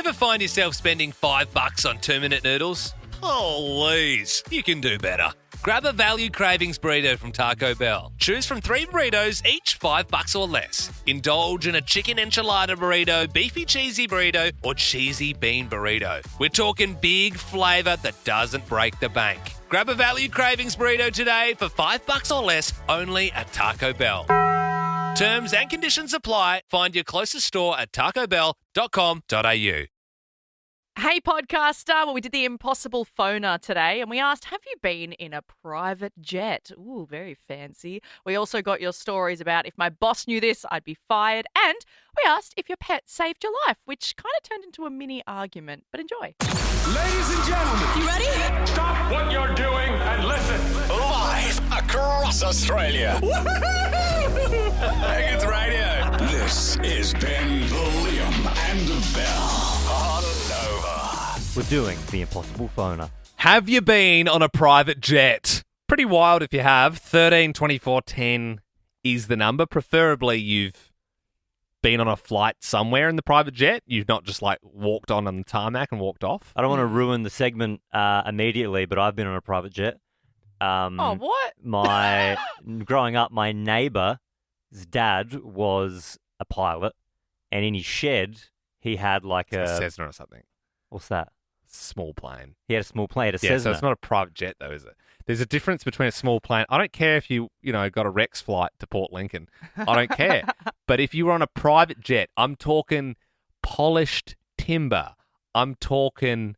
Ever find yourself spending $5 on 2-minute noodles? Please, you can do better. Grab a value cravings burrito from Taco Bell. Choose from 3 burritos, each $5 or less. Indulge in a chicken enchilada burrito, beefy cheesy burrito, or cheesy bean burrito. We're talking big flavour that doesn't break the bank. Grab a value cravings burrito today for $5 or less, only at Taco Bell. Terms and conditions apply. Find your closest store at tacobell.com.au. Hey, podcaster. Well, we did the impossible phoner today, and we asked, have you been in a private jet? Ooh, very fancy. We also got your stories about if my boss knew this, I'd be fired. And we asked if your pet saved your life, which kind of turned into a mini argument. But enjoy. Ladies and gentlemen, You ready? stop what you're doing and listen. Live across Australia. It's radio. This is Ben, Liam, and Bell on Nova. We're doing the impossible phoner. Have you been on a private jet? Pretty wild if you have. 13 24 10 is the number. Preferably you've been on a flight somewhere in the private jet. You've not just like walked on the tarmac and walked off. I don't want to ruin the segment immediately, but I've been on a private jet. Oh, what? Growing up, my neighbour's dad was a pilot, and in his shed, he had like A Cessna or something. what's that? Small plane. He had a small plane, a Yeah, Cessna. so it's not a private jet though, is it? There's a difference between a small plane. I don't care if you got a Rex flight to Port Lincoln. I don't care. But if you were on a private jet, I'm talking polished timber. I'm talking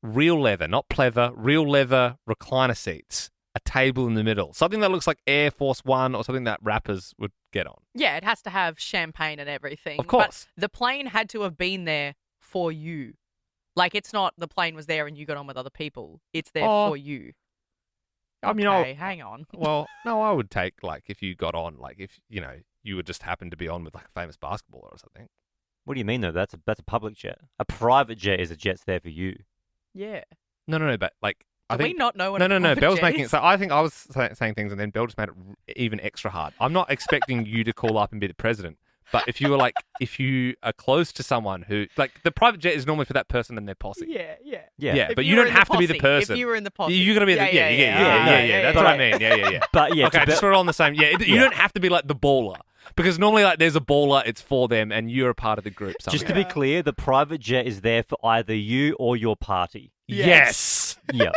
real leather, not pleather, real leather recliner seats, a table in the middle, something that looks like Air Force One or something that rappers would get on. Yeah, it has to have champagne and everything. Of course. But the plane had to have been there for you. Like, it's not the plane was there and you got on with other people. It's there for you. I mean, okay, hang on. Well, no, I would take, like, if you got on, like, if, you would just happen to be on with, like, a famous basketballer or something. What do you mean, though? That's a public jet. A private jet is a jet's there for you. Yeah. No, but, like, I Do think... we not know what No, a private Bell's jet making it... is? So I think I was saying things and then Bell just made it even extra hard. I'm not expecting you to call up and be the president. But if you were if you are close to someone who, like, the private jet is normally for that person and their posse. Yeah. Yeah, If but you you were don't in the have to be the posse, person. if you were in the posse. You're going to be the... Yeah. That's But what I mean. Yeah. But yeah, Okay, just we're all on the same... Yeah, you don't have to be, like, the baller. Because normally, like, there's a baller, it's for them, and you're a part of the group somehow. just to be clear, the private jet is there for either you or your party. Yes. Yeah.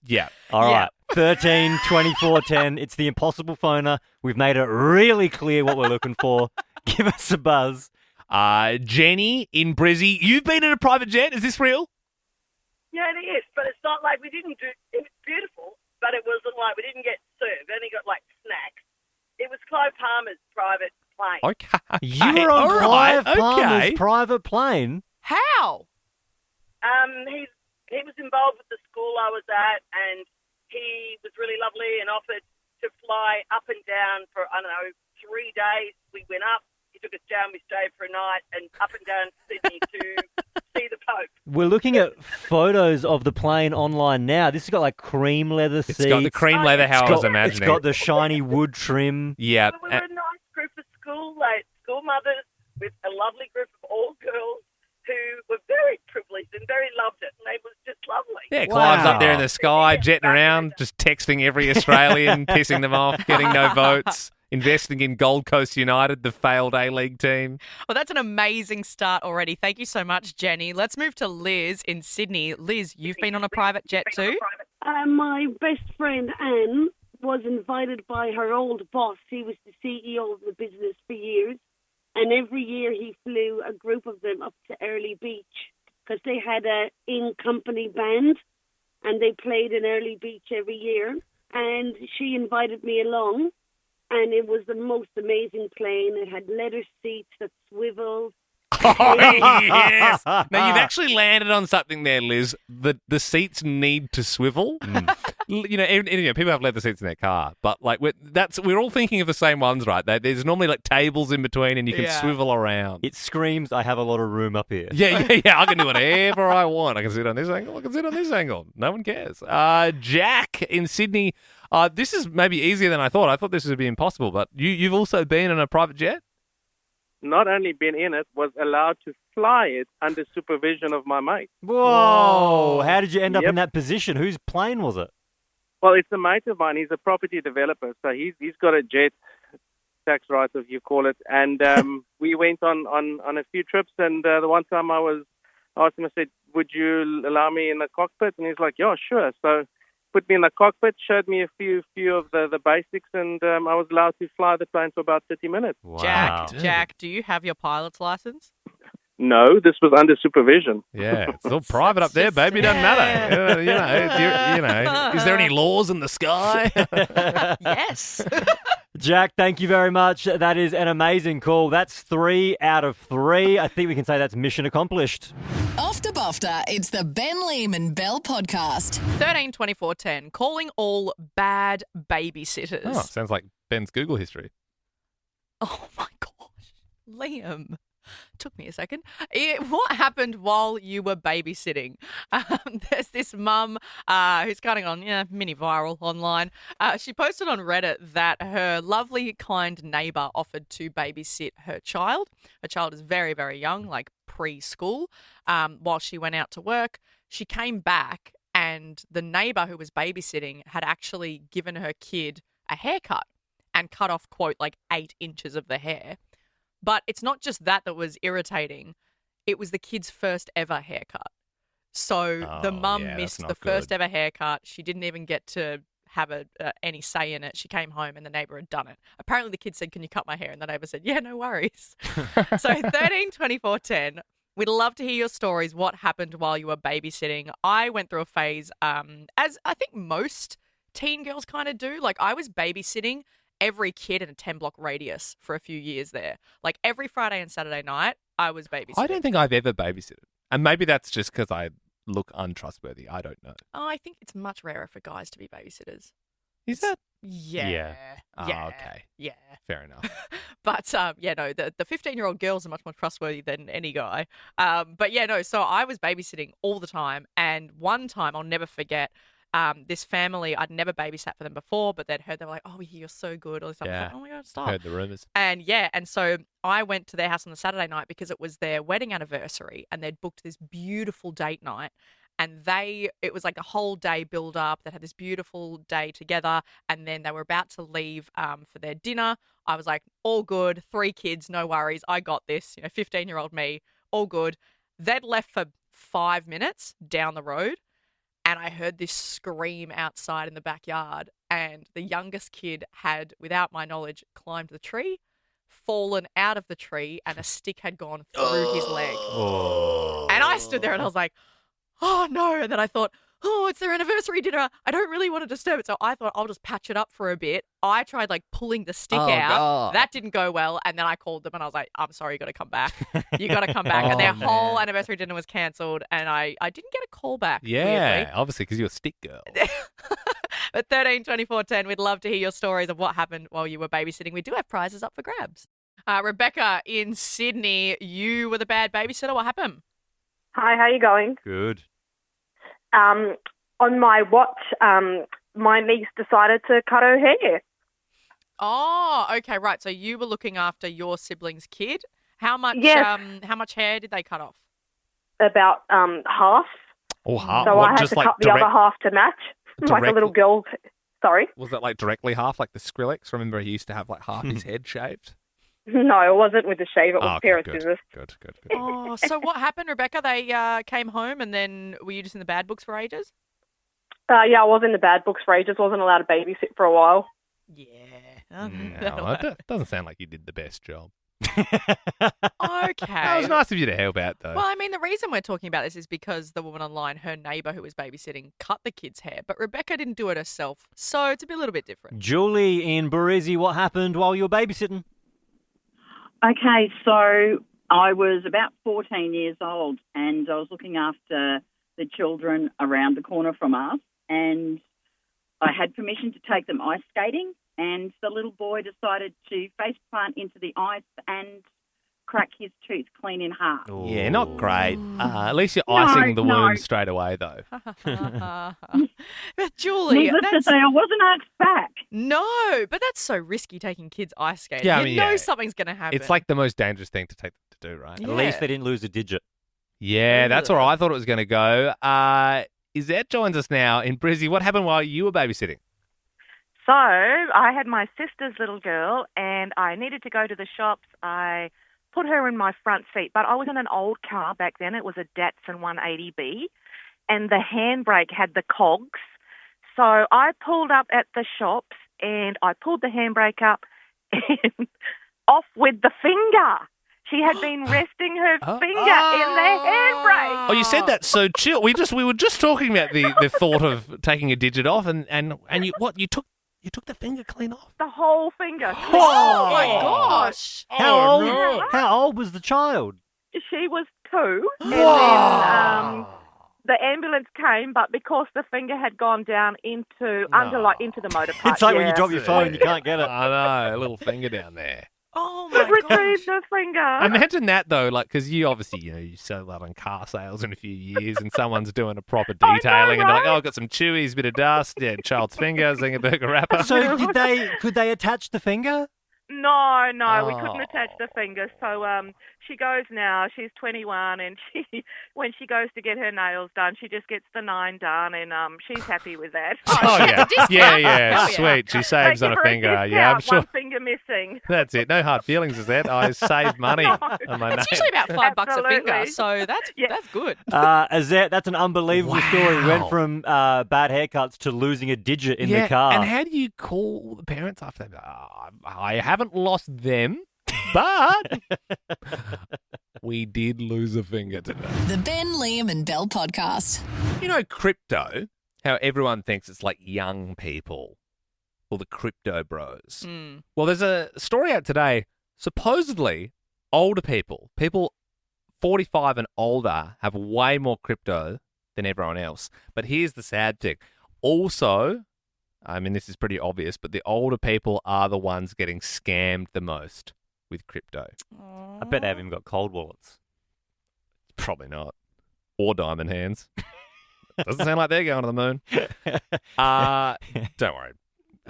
Yeah. All right. 13, 24, 10. It's the impossible phoner. We've made it really clear what we're looking for. Give us a buzz. Jenny in Brizzy, you've been in a private jet. Is this real? Yeah, it is, but it's not like we didn't do. It was beautiful, but it wasn't like we didn't get served. We only got like snacks. It was Clive Palmer's private plane. Okay. You were on All right, Clive Palmer's okay. private plane. How? He was involved with the school I was at, and he was really lovely and offered to fly up and down for 3 days. We went up. He took us down. We stayed for a night, and up and down Sydney to see the Pope. We're looking at photos of the plane online now. This has got like cream leather seats. It's got the cream leather, how I was imagining. It's got the shiny wood trim. Yeah. We were a nice group of school mothers with a lovely group of all girls who were very privileged and very loved it, and it was just lovely. Yeah, Clive's Wow. up there in the sky, jetting around, just texting every Australian, pissing them off, getting no votes, investing in Gold Coast United, the failed A-League team. Well, that's an amazing start already. Thank you so much, Jenny. Let's move to Liz in Sydney. Liz, you've been on a private jet too? My best friend Anne was invited by her old boss. He was the CEO of the business for years. And every year he flew a group of them up to Early Beach because they had a in-company band and they played in Early Beach every year. And she invited me along, and it was the most amazing plane. It had leather seats that swiveled. Oh, yes. Now, you've actually landed on something there, Liz. The seats need to swivel. People have leather seats in their car, but like we're all thinking of the same ones, right? There's normally like tables in between, and you can swivel around. It screams, I have a lot of room up here. Yeah. I can do whatever I want. I can sit on this angle. I can sit on this angle. No one cares. Jack in Sydney. This is maybe easier than I thought. I thought this would be impossible, but you've also been in a private jet? not only been in it, was allowed to fly it under supervision of my mate. Whoa! How did you end up Yep. in that position? Whose plane was it? Well, it's a mate of mine. He's a property developer, so he's got a jet, tax rights, if you call it. And we went on a few trips. And the one time I asked him, I said, "Would you allow me in the cockpit?" And he's like, "Yeah, sure." So put me in the cockpit, showed me a few of the basics, and I was allowed to fly the plane for about 30 minutes. Wow. Jack, do you have your pilot's license? No, this was under supervision. Yeah, it's all private up there, baby. It doesn't matter. You know, is there any laws in the sky? Yes. Jack, thank you very much. That is an amazing call. That's 3 out of 3. I think we can say that's mission accomplished. After BAFTA, it's the Ben Liam and Bell podcast. 13 24 10, calling all bad babysitters. Oh, sounds like Ben's Google history. Oh my gosh. Liam. Took me a second. What happened while you were babysitting? There's this mum who's kind of gone, mini viral online. She posted on Reddit that her lovely, kind neighbour offered to babysit her child. Her child is very, very young, like preschool. While she went out to work, she came back and the neighbour who was babysitting had actually given her kid a haircut and cut off, quote, like 8 inches of the hair. But it's not just that was irritating. It was the kid's first ever haircut. So the mum missed the first ever haircut. She didn't even get to have any say in it. She came home and the neighbour had done it. Apparently the kid said, "Can you cut my hair?" And the neighbour said, "Yeah, no worries." So 13 24 10. We'd love to hear your stories. What happened while you were babysitting? I went through a phase, as I think most teen girls kind of do. Like I was babysitting every kid in a 10-block radius for a few years there. Like every Friday and Saturday night, I was babysitting. I don't think I've ever babysitted. And maybe that's just because I look untrustworthy. I don't know. Oh, I think it's much rarer for guys to be babysitters. Is that? Yeah. Ah, okay. Yeah. Fair enough. But, the 15-year-old girls are much more trustworthy than any guy. So I was babysitting all the time. And one time, I'll never forget, this family, I'd never babysat for them before, but they'd heard, they were like, "Oh, we hear you're so good." All this stuff. I was like, "Oh my God, stop." Heard the rumours. And so I went to their house on the Saturday night because it was their wedding anniversary and they'd booked this beautiful date night. And it was like a whole day build up. They had this beautiful day together. And then they were about to leave for their dinner. I was like, all good, 3 kids, no worries. I got this, 15-year-old me, all good. They'd left for 5 minutes down the road. And I heard this scream outside in the backyard. And the youngest kid had, without my knowledge, climbed the tree, fallen out of the tree, and a stick had gone through his leg. Oh. And I stood there and I was like, "Oh no." And then I thought, "Oh, it's their anniversary dinner. I don't really want to disturb it." So I thought I'll just patch it up for a bit. I tried like pulling the stick out. God. That didn't go well. And then I called them and I was like, "I'm sorry, you got to come back. You got to come back." And their whole anniversary dinner was cancelled. And I didn't get a call back. Yeah, weirdly. obviously because you're a stick girl. But 13 24 10, we'd love to hear your stories of what happened while you were babysitting. We do have prizes up for grabs. Rebecca in Sydney, you were the bad babysitter. What happened? Hi, how you going? Good. On my watch, my niece decided to cut her hair. Oh, okay, right. So you were looking after your sibling's kid. How much? Yes. How much hair did they cut off? About half. Oh, half. So What, I had just to like cut the other half to match, like a direct- little girl. Sorry. Was it like directly half, like the Skrillex? Remember he used to have like half his head shaved? No, it wasn't with the shave. It was Oh, a pair of good, scissors. Good. Oh, so what happened, Rebecca? They came home and then were you just in the bad books for ages? Yeah, I was in the bad books for ages. Wasn't allowed to babysit for a while. Yeah. No, that doesn't sound like you did the best job. Okay. That was nice of you to help out, though. Well, I mean, the reason we're talking about this is because the woman online, her neighbour who was babysitting, cut the kid's hair, but Rebecca didn't do it herself, so it's a little bit different. Julie in Barizzi, what happened while you were babysitting? Okay, so I was about 14 years old and I was looking after the children around the corner from us, and I had permission to take them ice skating, and the little boy decided to face plant into the ice and crack his tooth clean in half. Yeah, not great. At least you're icing the wound straight away, though. But Julie, Needless to say, I wasn't asked back. No, but that's so risky taking kids ice skating. Yeah, I you mean, know yeah. something's going to happen. It's like the most dangerous thing to do, right? At least they didn't lose a digit. Yeah, that's where I thought it was going to go. Izette joins us now in Brizzy. What happened while you were babysitting? So I had my sister's little girl and I needed to go to the shops. I put her in my front seat, but I was in an old car back then. It was a Datsun 180B and the handbrake had the cogs. So I pulled up at the shops and I pulled the handbrake up and off with the finger. She had been resting her finger in the handbrake. Oh, you said that so chill. We were just talking about the thought of taking a digit off, and you took the finger clean off. The whole finger. Oh my gosh! How old was the child? She was 2, and then the ambulance came, but because the finger had gone down into the motor part. It's like when you drop your phone, you can't get it. I know, a little finger down there. Oh my retrieved the finger. Imagine that though, like, because you obviously, you sell out on car sales in a few years, and someone's doing a proper detailing, and they're like, "Oh, I've got some chewies, bit of dust, yeah, child's finger, Zingerberger wrapper." So could they attach the finger? No, we couldn't attach the finger. So she goes now. She's 21, and when she goes to get her nails done, she just gets the 9 done, and she's happy with that. Yeah, sweet. She saves on a finger. Yeah, I'm sure. One finger missing. That's it. No hard feelings, is that? I save money on my nails. It's usually about $5 a finger, so that's good. Azette, that's an unbelievable story. We went from bad haircuts to losing a digit in the car. And how do you call the parents after that? I haven't lost them, but we did lose a finger today. The Ben, Liam and Bell podcast. You know, crypto, how everyone thinks it's like young people or the crypto bros. Well, there's a story out today. Supposedly, older people 45 and older, have way more crypto than everyone else. But here's the sad thing. Also, I mean, this is pretty obvious, but the older people are the ones getting scammed the most with crypto. I bet they haven't got cold wallets. Probably not. Or diamond hands. Doesn't sound like they're going to the moon. Don't worry.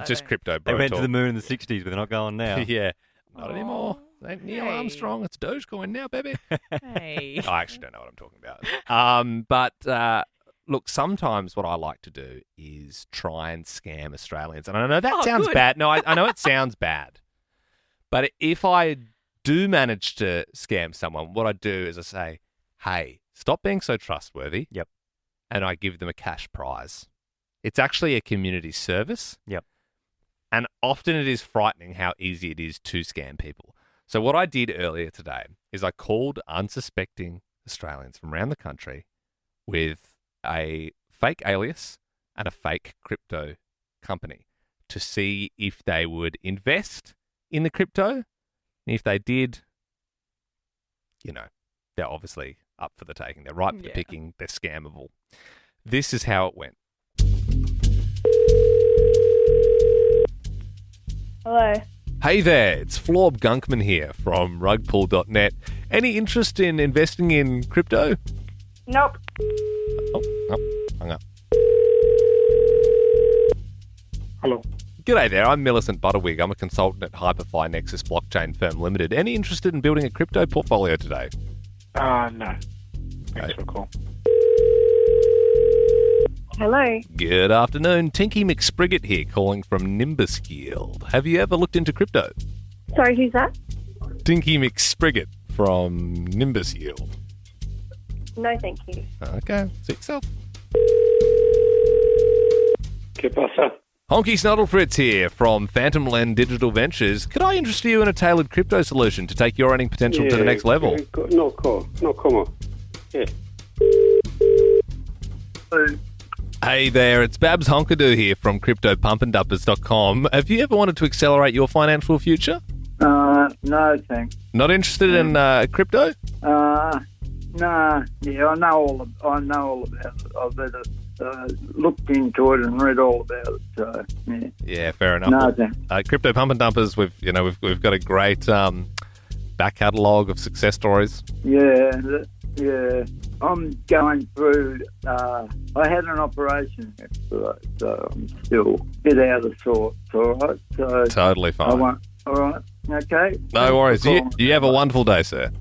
Just crypto, bro. They went to the moon in the 60s, but they're not going now. Yeah. Not anymore. Ain't Neil Armstrong. It's Dogecoin now, baby. Hey. I actually don't know what I'm talking about. But look, sometimes what I like to do is try and scam Australians. And I know that sounds bad. No, I know it sounds bad. But if I do manage to scam someone, what I do is I say, hey, stop being so trustworthy. Yep. And I give them a cash prize. It's actually a community service. Yep. And often it is frightening how easy it is to scam people. So what I did earlier today is I called unsuspecting Australians from around the country with a fake alias and a fake crypto company to see if they would invest in the crypto. And if they did, they're obviously up for the taking. They're ripe for the picking. They're scammable. This is how it went. Hello. Hey there, it's Florb Gunkman here from rugpool.net. Any interest in investing in crypto? Nope. Oh, hung up. Hello. G'day there, I'm Millicent Butterwig. I'm a consultant at Hyperfly Nexus Blockchain Firm Limited. Any interested in building a crypto portfolio today? No. Thanks for the call. Hello. Good afternoon. Tinky McSpriggett here, calling from Nimbus Yield. Have you ever looked into crypto? Sorry, who's that? Tinky McSpriggett from Nimbus Yield. No, thank you. Okay, suit yourself. ¿Qué pasa? Honky Snuddlefritz here from Phantom Land Digital Ventures. Could I interest you in a tailored crypto solution to take your earning potential to the next level? No, come on. Yeah. Hey there, it's Babs Honkadoo here from CryptoPumpandDumpers.com. Have you ever wanted to accelerate your financial future? No, thanks. Not interested in crypto? No. Yeah, I know all about it. I've looked into it and read all about it. So yeah. Yeah, fair enough. No, thanks. Crypto Pump and Dumpers, we've got a great back catalogue of success stories? Yeah. I'm going through. I had an operation yesterday, so I'm still a bit out of sorts. All right. So Totally fine. I won't. All right. Okay. No worries. You have a wonderful day, sir.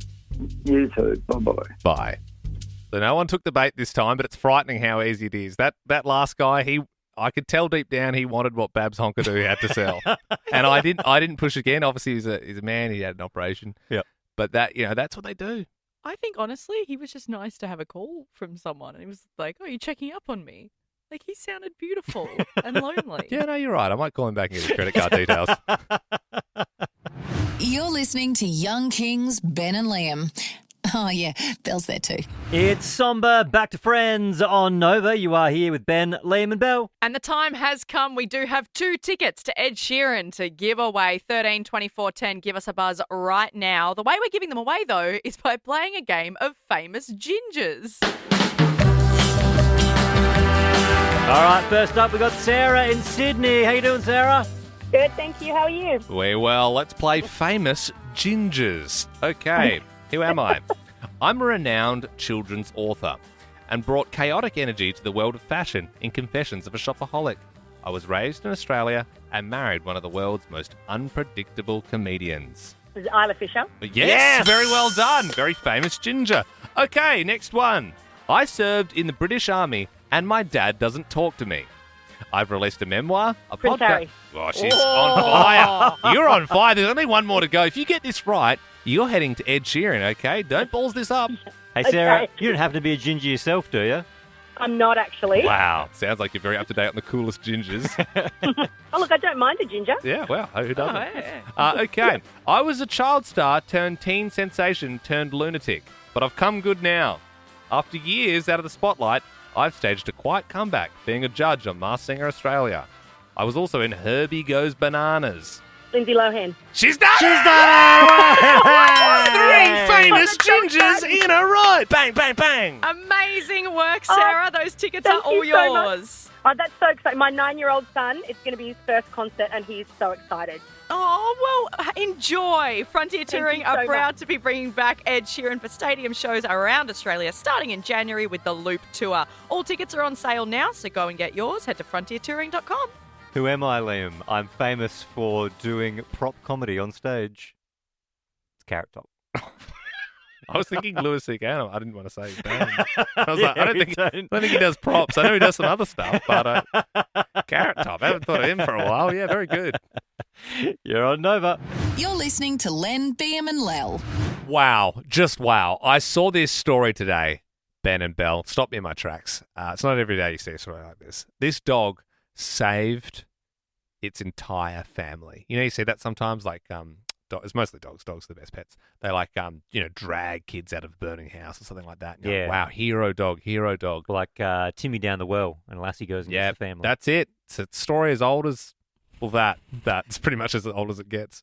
You too. Bye-bye. Bye. So no one took the bait this time, but it's frightening how easy it is. That last guy, I could tell deep down he wanted what Babs Honkadoo had to sell, and I didn't push again. Obviously, he's a man. He had an operation. Yep. But that's what they do. I think, honestly, he was just nice to have a call from someone. And he was like, oh, you're checking up on me. Like, he sounded beautiful and lonely. Yeah, no, you're right. I might call him back and get his credit card details. You're listening to Young Kings, Ben and Liam. Oh, yeah, Belle's there too. It's Somber, back to Friends on Nova. You are here with Ben, Liam and Belle. And the time has come. We do have 2 tickets to Ed Sheeran to give away. 13 24 10. Give us a buzz right now. The way we're giving them away, though, is by playing a game of Famous Gingers. All right, first up, we got Sarah in Sydney. How you doing, Sarah? Good, thank you. How are you? Very well. Let's play Famous Gingers. Okay, who am I? I'm a renowned children's author and brought chaotic energy to the world of fashion in Confessions of a Shopaholic. I was raised in Australia and married one of the world's most unpredictable comedians. Is it Isla Fisher? Yes, very well done. Very famous ginger. Okay, next one. I served in the British Army and my dad doesn't talk to me. I've released a memoir, a Prince podcast. Harry. Oh, she's on fire. You're on fire. There's only one more to go. If you get this right, you're heading to Ed Sheeran, okay? Don't balls this up. Hey, Sarah, Okay. you don't happen to be a ginger yourself, do you? I'm not actually. Wow. Sounds like you're very up-to-date on the coolest gingers. Oh, look, I don't mind a ginger. Yeah, well, who doesn't? Oh, yeah. Okay. I was a child star turned teen sensation turned lunatic, but I've come good now. After years out of the spotlight, I've staged a quiet comeback, being a judge on Masked Singer Australia. I was also in Herbie Goes Bananas. Lindsay Lohan. She's done it! She's done it! 3 famous gingers in a row! Bang, bang, bang! Amazing work, Sarah. Those tickets are Thank all you so much. yours. Oh, that's so exciting. My 9-year-old son, it's going to be his first concert, and he's so excited. Oh, well, enjoy. Frontier Touring you are so proud much. to be bringing back Ed Sheeran for stadium shows around Australia, starting in January with the Loop Tour. All tickets are on sale now, so go and get yours. Head to frontiertouring.com. Who am I, Liam? I'm famous for doing prop comedy on stage. It's Carrot Top. I was thinking Louis C.K. I didn't want to say his name. I was Yeah, like, I don't think he does props. I know he does some other stuff, but Carrot Top. I haven't thought of him for a while. Yeah, very good. You're on Nova. You're listening to Len, BM and Lel. Wow. Just wow. I saw this story today, Ben and Belle. Stop me in my tracks. It's not every day you see a story like this. This dog saved its entire family. You know, you see that sometimes, like, it's mostly dogs. Dogs are the best pets. They like, drag kids out of a burning house or something like that. And you're like, Yeah. wow, hero dog. Like Timmy down the well, and Lassie goes and gets the family. That's it. It's a story as old as, well, that's pretty much as old as it gets.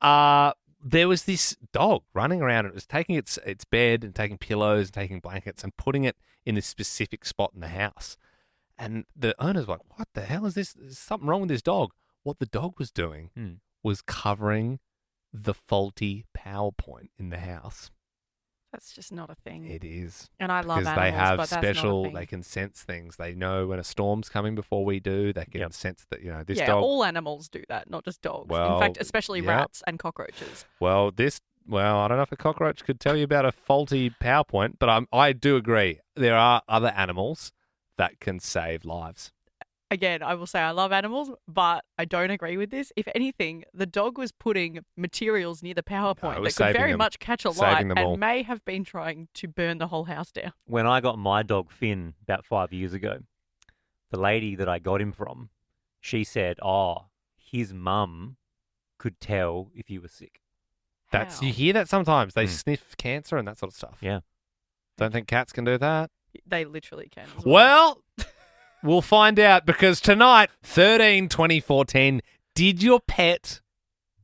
There was this dog running around, and it was taking its bed and taking pillows and taking blankets and putting it in this specific spot in the house. And the owner's like, what the hell is this? There's something wrong with this dog. What the dog was doing was covering the faulty power point in the house. That's just not a thing. It is. And I love because animals, they have but that's not a special, thing. they can sense things. They know when a storm's coming before we do. They can sense that, this yeah, dog. all animals do that, not just dogs. Well, In fact, especially yeah. rats and cockroaches. Well, I don't know if a cockroach could tell you about a faulty power point, but I do agree. There are other animals that can save lives. Again, I will say I love animals, but I don't agree with this. If anything, the dog was putting materials near the power point it that was could saving very them. much catch a Saving light them all. and may have been trying to burn the whole house down. When I got my dog Finn about 5 years ago, the lady that I got him from, she said, his mum could tell if you were sick. You hear that sometimes. They sniff cancer and that sort of stuff. Yeah. Don't think cats can do that. They literally can. As Well, we'll find out, because tonight, 13 24 10, did your pet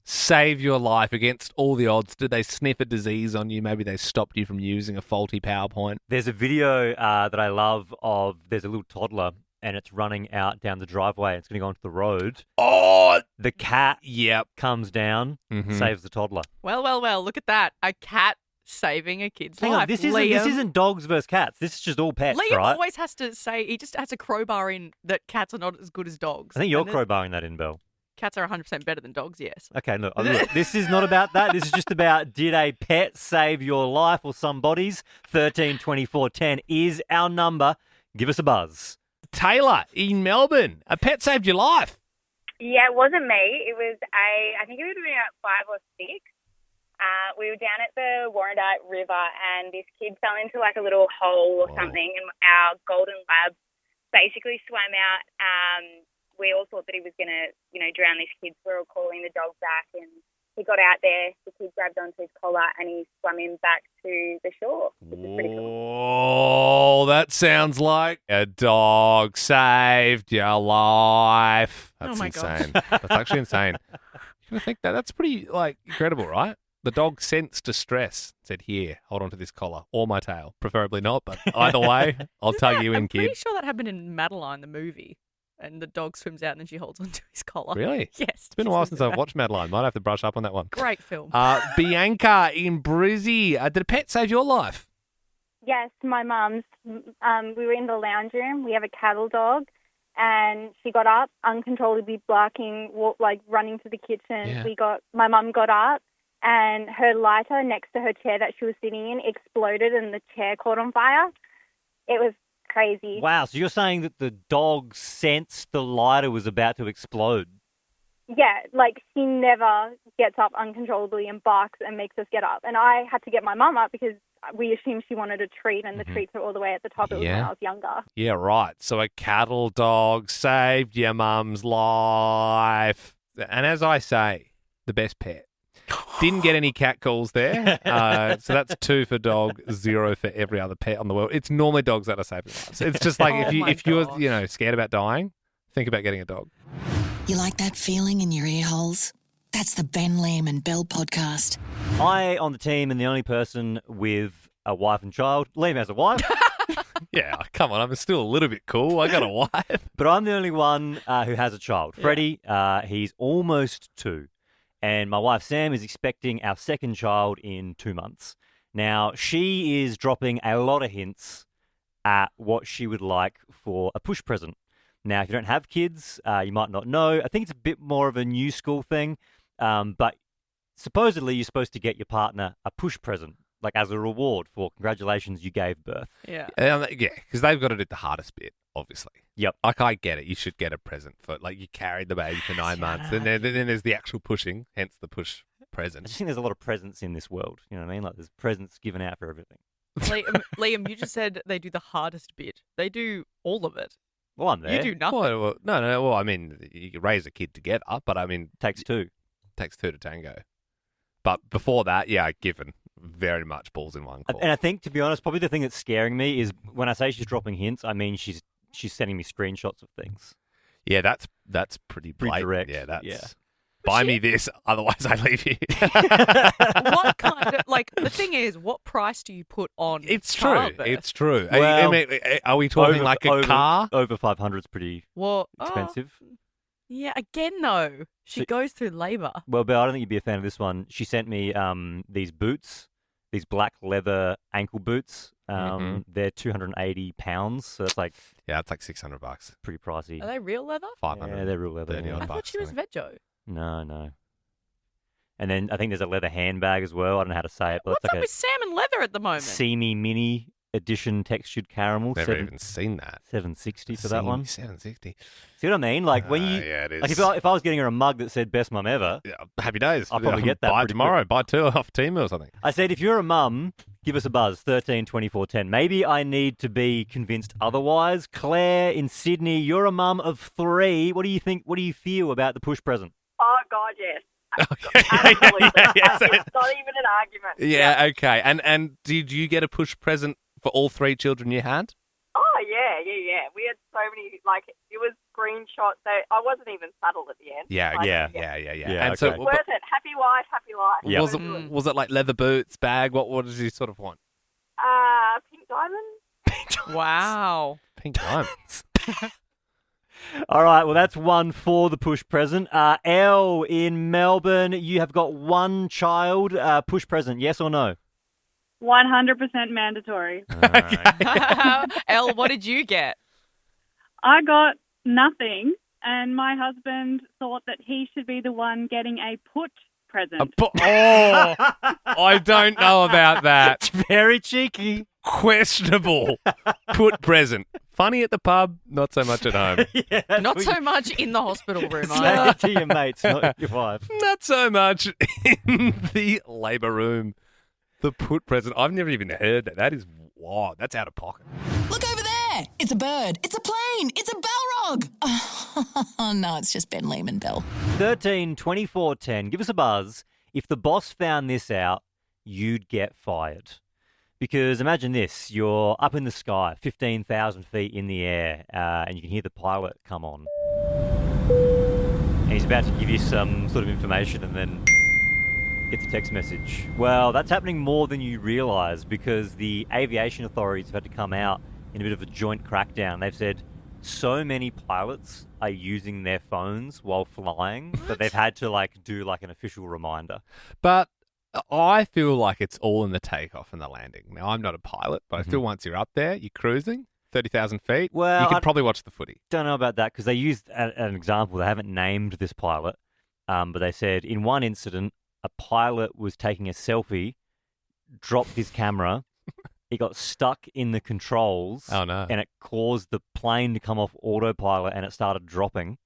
save your life against all the odds? Did they sniff a disease on you? Maybe they stopped you from using a faulty PowerPoint. There's a video that I love of, there's a little toddler and it's running out down the driveway. It's going to go onto the road. Oh, the cat yep. comes down, saves the toddler. Well, look at that. A cat saving a kid's Hang life. on, this isn't dogs versus cats. This is just all pets, Liam right? always has to say, he just has a crowbar in that cats are not as good as dogs. I think you're And that crowbarring that in, Belle. Cats are 100% better than dogs, yes. Okay, look, this is not about that. This is just about, did a pet save your life or somebody's? 13 24 10 is our number. Give us a buzz. Taylor in Melbourne, a pet saved your life. Yeah, it wasn't me. It was I think it would have been about 5 or 6. We were down at the Warrandyte River and this kid fell into like a little hole or something, and our golden lab basically swam out. We all thought that he was going to, drown this kid, so we were calling the dog back, and he got out there, the kid grabbed onto his collar, and he swam him back to the shore, which is pretty cool. Oh, that sounds like a dog saved your life. That's my insane. gosh. That's actually insane. You think that's pretty incredible, right? The dog sensed distress, said, "Here, hold on to this collar or my tail, preferably not, but either way, I'll tug you in, I'm kid." pretty sure that happened in Madeline, the movie. And the dog swims out and then she holds onto his collar. Really? Yes. It's been a while since I've watched Madeline. Might have to brush up on that one. Great film. Bianca in Brizzy, did a pet save your life? Yes, my mum's. We were in the lounge room. We have a cattle dog, and she got up, uncontrollably barking, running to the kitchen. Yeah. My mum got up, and her lighter next to her chair that she was sitting in exploded, and the chair caught on fire. It was crazy. Wow, so you're saying that the dog sensed the lighter was about to explode? Yeah, she never gets up uncontrollably and barks and makes us get up. And I had to get my mum up because we assumed she wanted a treat, and the treats were all the way at the top. It was when I was younger. Yeah, right. So a cattle dog saved your mum's life. And as I say, the best pet. Didn't get any cat calls there. So that's 2 for dog, 0 for every other pet on the world. It's normally dogs that are saving lives. It's just like if you're scared about dying, think about getting a dog. You like that feeling in your ear holes? That's the Ben, Liam and Bell podcast. I, on the team, am the only person with a wife and child. Liam has a wife. Yeah, come on. I'm still a little bit cool. I got a wife. But I'm the only one who has a child. Freddie, he's almost 2. And my wife, Sam, is expecting our second child in 2 months. Now, she is dropping a lot of hints at what she would like for a push present. Now, if you don't have kids, you might not know. I think it's a bit more of a new school thing. But supposedly, you're supposed to get your partner a push present, as a reward for congratulations, you gave birth. Yeah. Yeah, because they've got to do the hardest bit, obviously. Yep. I get it. You should get a present for, you carried the baby for 9 months. Then there's the actual pushing, hence the push present. I just think there's a lot of presents in this world. You know what I mean? There's presents given out for everything. Liam, you just said they do the hardest bit. They do all of it. Well, I'm there. You do nothing. Well, no. Well, I mean, you can raise a kid together, but I mean... Takes 2. Takes 2 to tango. But before that, given. Very much balls in one court. And I think, to be honest, probably the thing that's scaring me is when I say she's dropping hints, I mean she's sending me screenshots of things. Yeah, that's pretty blatant. direct. Yeah, that's... Buy me this, otherwise I leave you. What kind of, the thing is, what price do you put on It's childbirth? true. It's true. Well, are we talking a car? Over 500 is pretty Well, expensive. Yeah, again, though. She goes through labour. Well, Bill, I don't think you'd be a fan of this one. She sent me these boots, these black leather ankle boots. They're £280, so it's Yeah, it's like $600. Pretty pricey. Are they real leather? 500. Yeah, they're real leather. I thought she was Vejo. No. And then I think there's a leather handbag as well. I don't know how to say it, but What's it's up with salmon leather at the moment? Seamy Mini edition textured caramel. Never even seen that. $760 for that one. $760. See what I mean? When you... Yeah, it is. If I was getting her a mug that said best mum ever... Yeah, happy days. I'll probably get that. Buy tomorrow. Buy 2 off Temu or something. I said, if you're a mum, give us a buzz, 13 24 10. Maybe I need to be convinced otherwise. Claire in Sydney, you're a mum of 3. What do you think? What do you feel about the push present? Oh, God, yes. Absolutely. It's not even an argument. Yeah, okay. And did you get a push present for all 3 children you had? Oh, yeah. We had so many, it was screenshots. So I wasn't even saddled at the end. Yeah. And It's worth it. Happy wife, happy life. Yeah. Was it leather boots, bag? What did you sort of want? Pink diamond. Wow. Pink diamonds. All right, well, that's one for the push present. Elle in Melbourne, you have got one child. Push present, yes or no? 100% mandatory. Elle, what did you get? I got nothing, and my husband thought that he should be the one getting a put present. I don't know about that. Very cheeky. Questionable. Put present. Funny at the pub, not so much at home. Not so much in the hospital room. Say it to your mates, not your wife. Not so much in the labour room. The put present. I've never even heard that. That is wild. That's out of pocket. Look over there. It's a bird. It's a plane. It's a Balrog. Oh, no, it's just Ben Lehman Bell. 13 24 10. Give us a buzz. If the boss found this out, you'd get fired. Because imagine this. You're up in the sky, 15,000 feet in the air, and you can hear the pilot come on. And he's about to give you some sort of information and then gets a text message. Well, that's happening more than you realise because the aviation authorities have had to come out in a bit of a joint crackdown. They've said so many pilots are using their phones while flying that they've had to do an official reminder. But I feel like it's all in the takeoff and the landing. Now, I'm not a pilot, but I feel once you're up there, you're cruising 30,000 feet, well, you can probably watch the footy. Don't know about that because they used an example. They haven't named this pilot, but they said in one incident, a pilot was taking a selfie, dropped his camera, he got stuck in the controls. Oh, no. And it caused the plane to come off autopilot and it started dropping,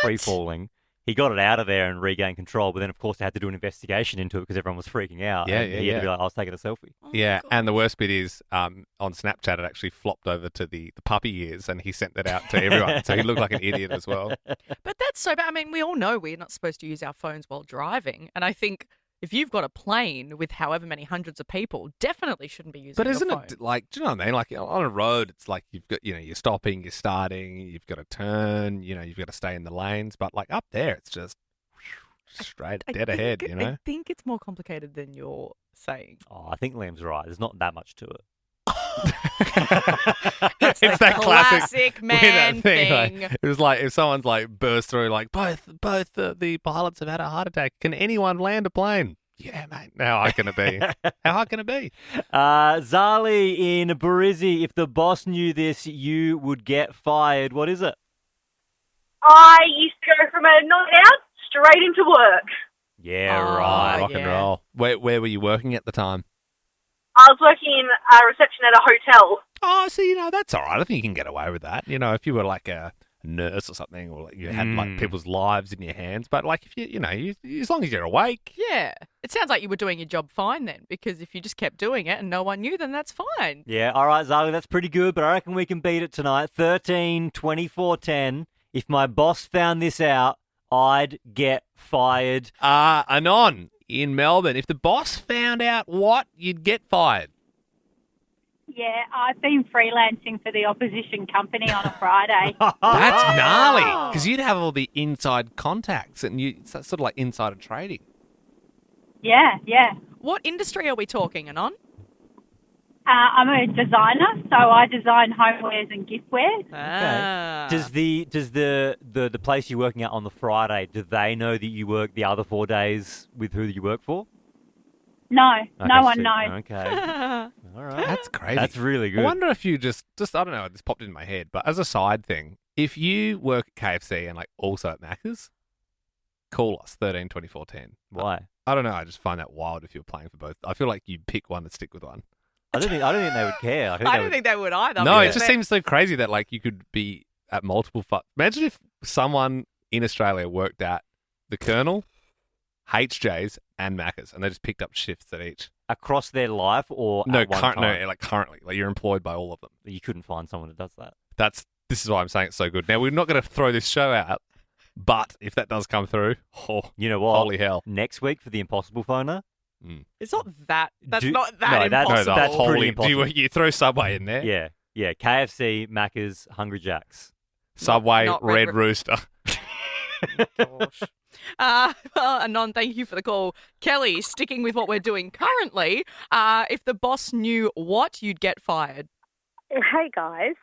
free falling. He got it out of there and regained control, but then, of course, they had to do an investigation into it because everyone was freaking out. Yeah, and he had to be like, I was taking a selfie. Yeah, and the worst bit is on Snapchat, it actually flopped over to the puppy ears and he sent that out to everyone. So he looked like an idiot as well. But that's so bad. I mean, we all know we're not supposed to use our phones while driving. And I think if you've got a plane with however many hundreds of people, definitely shouldn't be using But your isn't phone. it like, do you know what I mean? Like on a road, it's like you've got, you're stopping, you're starting, you've got to turn, you've got to stay in the lanes. But like up there, it's just straight dead ahead, I think it's more complicated than you're saying. Oh, I think Liam's right. There's not that much to it. It's that classic man thing. thing. It was like if someone's like burst through, like both the pilots have had a heart attack. Can anyone land a plane? Yeah, mate. How hard can it be? How hard can it be? Zali in Barizzi, if the boss knew this, you would get fired. What is it? I used to go from a night out straight into work. Yeah, right. Rock and roll. Where were you working at the time? I was working in reception at a hotel. Oh, so that's all right. I think you can get away with that. If you were like a nurse or something, or like you had like people's lives in your hands. But like if you as long as you're awake. Yeah. It sounds like you were doing your job fine then, because if you just kept doing it and no one knew, then that's fine. Yeah, all right, Zali, that's pretty good, but I reckon we can beat it tonight. 13, 24, 10. If my boss found this out, I'd get fired. Anon in Melbourne. If the boss found out what, you'd get fired. Yeah, I've been freelancing for the opposition company on a Friday. That's gnarly, because you'd have all the inside contacts, and it's sort of like insider trading. Yeah. What industry are we talking, Anon? I'm a designer, so I design homewares and giftware. Ah. Does the place you're working at on the Friday, do they know that you work the other 4 days with who you work for? No, Okay, no one sweet. knows. Okay. All right. That's crazy. That's really good. I wonder if you just I don't know, this popped in my head, but as a side thing, if you work at KFC and like also at Macca's, call us 13 24 10. Why? I don't know. I just find that wild if you're playing for both. I feel like you pick one and stick with one. I don't think they would care. I don't think they would either. No, it just seems so crazy that like you could be at multiple. Imagine if someone in Australia worked at the Colonel, HJ's, and Macca's, and they just picked up shifts at each across their life, or no, at one time? no, like currently, like you're employed by all of them. You couldn't find someone that does that. This is why I'm saying it's so good. Now we're not going to throw this show out, but if that does come through, you know what? Holy hell! Next week for the Impossible Phoner. It's not that. That's not that impossible. That's pretty impossible. You throw Subway in there? Yeah. KFC, Macca's, Hungry Jack's, Subway, not Red Rooster. Gosh. Well, Anon, thank you for the call. Kelly, sticking with what we're doing currently, if the boss knew what, you'd get fired. Hey, guys.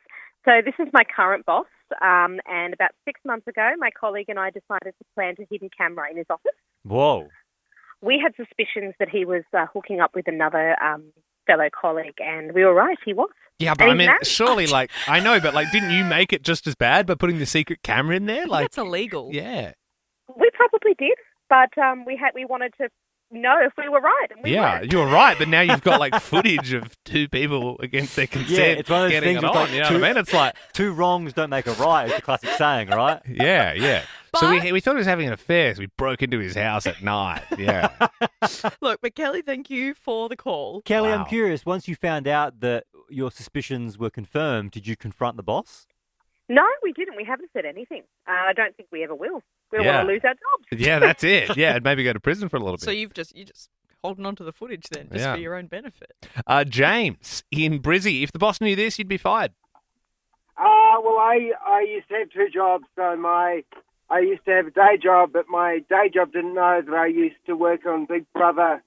So this is my current boss. and about 6 months ago, my colleague and I decided to plant a hidden camera in his office. Whoa. We had suspicions that he was hooking up with another fellow colleague, and we were right, he was. Yeah, but And I he's mean, married. surely, like, I know, but, like, didn't you make it just as bad by putting the secret camera in there? Like, That's illegal. Yeah. We probably did, but we wanted to know if we were right. And we Yeah, weren't. you were right, but now you've got, like, footage of two people against their consent Yeah, it's one of those getting things it with, on, like, you know what I mean? It's like... two wrongs don't make a right. It's a classic saying, right? Yeah, yeah. So we thought he was having an affair, so we broke into his house at night. Yeah. Look, but Kelly, thank you for the call. Kelly, I'm curious, once you found out that your suspicions were confirmed, did you confront the boss? No, we didn't. We haven't said anything. I don't think we ever will. We don't Yeah. want to lose our jobs. Yeah, that's it. Yeah, and maybe go to prison for a little bit. So you're just holding on to the footage then, just Yeah. for your own benefit. James in Brizzy, if the boss knew this, you'd be fired. Well, I used to have two jobs. So I used to have a day job, but my day job didn't know that I used to work on Big Brother.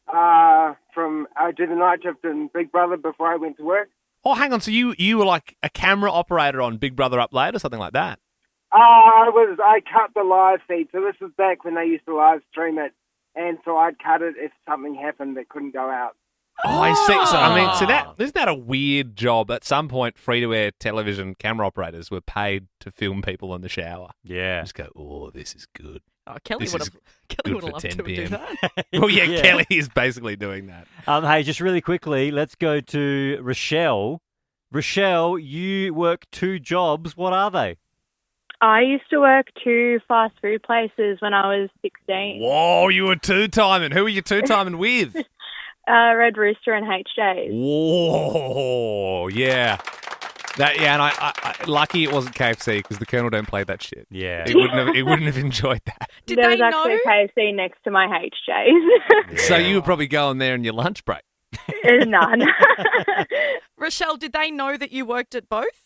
I did the night shift in Big Brother before I went to work. Oh, hang on. So you were like a camera operator on Big Brother Up Late or something like that? I cut the live feed. So this was back when they used to live stream it, and so I'd cut it if something happened that couldn't go out. Oh, I see. So I mean, isn't that a weird job? At some point, free-to-air television camera operators were paid to film people in the shower. Yeah. Just go, oh, this is good. Oh, Kelly This would is have. Kelly good would have for loved 10 to do p.m. that. Well, yeah, Yeah. Kelly is basically doing that. Hey, just really quickly, let's go to Rochelle. Rochelle, you work two jobs. What are they? I used to work two fast food places when I was 16. Whoa, you were two-timing. Who were you two-timing with? Red Rooster and HJ's. Whoa, yeah. And I lucky it wasn't KFC because the Colonel don't play that shit. Yeah. He wouldn't have enjoyed that. There was actually a KFC next to my HJ's. So you were probably going there in your lunch break. None. Rochelle, did they know that you worked at both?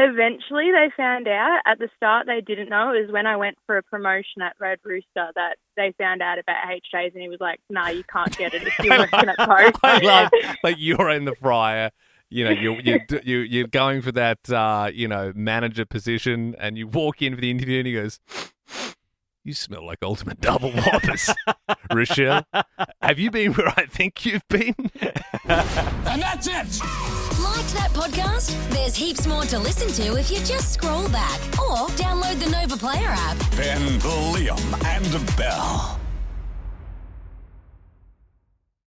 Eventually they found out. At the start they didn't know. It was when I went for a promotion at Red Rooster that they found out about HJ's, and he was like, nah, you can't get it if you're working at both. I love, like, you're in the fryer. You know, you're going for that, manager position, and you walk in for the interview, and he goes, "You smell like ultimate double whoppers, Rochelle. Have you been where I think you've been?" And that's it. Like that podcast? There's heaps more to listen to if you just scroll back or download the Nova Player app. Ben, Liam, and Bell.